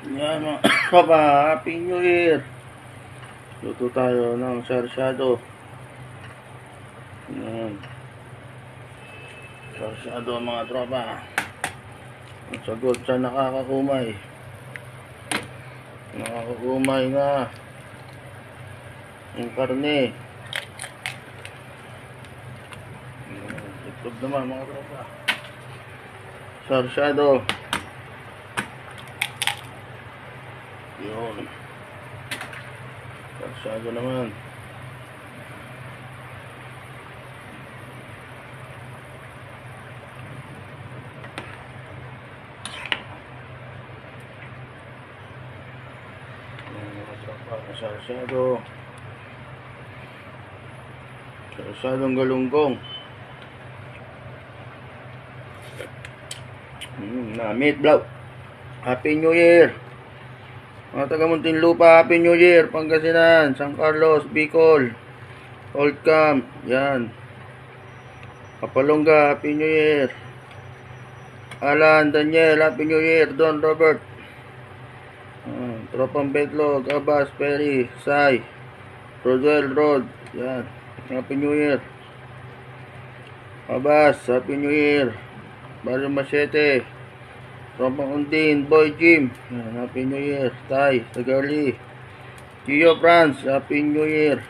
Yan mga kapa, Happy New Year. Luto tayo ng sarsyado. Yan. Sarsyado mga tropa. Ang sagot sa nakakakumay. Nakakakumay na yung karne. Itlog naman mga tropa. Sarsyado. Yun. Sarsyado naman. Sarsyado. Sarsyadong galunggong. Na meat blow. Happy New Year. Mga taga Muntinlupa, Happy New Year. Pangasinan, San Carlos, Bicol, Old Camp, yan. Kapalonga, Happy New Year. Alan, Daniel, Happy New Year. Don Robert, Tropang Betlog, Abbas, Perry, Sai, Rodwell Road, yan. Happy New Year. Abbas, Happy New Year. Barrio Machete, Tropang Undin, Boy Jim, yan. Happy New Year. Tay, Tagali, Gio France, Happy New Year.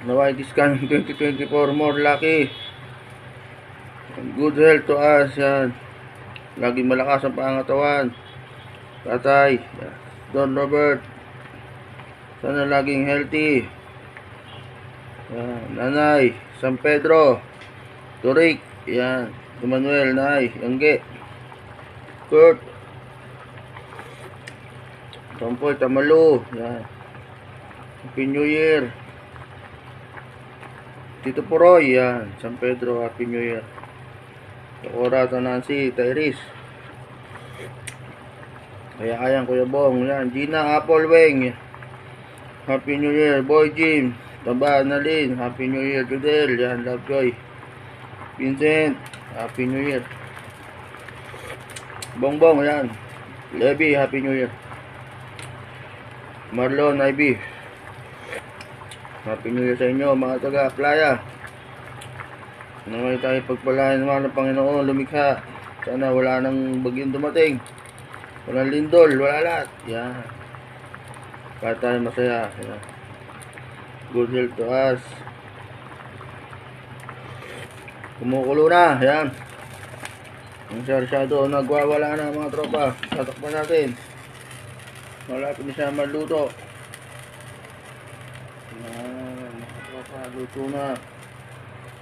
Naway this coming 2024 more lucky and good health to us, yan. Laging malakas ang pangatawan. Tatay, yan. Don Robert, sana laging healthy, yan. Nanay, San Pedro, Turik, yan. Emmanuel, Nay, Yangge, Kurt, Tompoy, Tamalu, yan. Happy New Year. Tito Poroy, yan. San Pedro, Happy New Year. Takora, Nancy, Tyrese, Kaya Kuya Bong, yan. Gina, Apple Wing, Happy New Year. Boy Jim, Taba, Nalin, Happy New Year. Judel, yan. Lovejoy, Vincent, Happy New Year. Bongbong, yan. Levi, Happy New Year. Marlon, Ivy, Happy New Year sa inyo mga taga Playa. Naway tayo pagpalain naman ng Panginoon lumikha. Sana wala nang bagyong dumating, walang lindol, wala lahat. Yan. Para tayo masaya. Yan. Good health to us. Kumukulo na. Yan. Ang sarsyado nagwawala na mga tropa. Tatakpan natin. Malapit na siya maluto. Yan. Mga tropa, luto na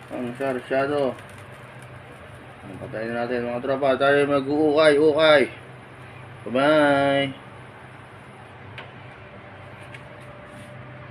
ang sarsyado. Patayin natin mga tropa. Tayo mag-uukay. Bye-bye.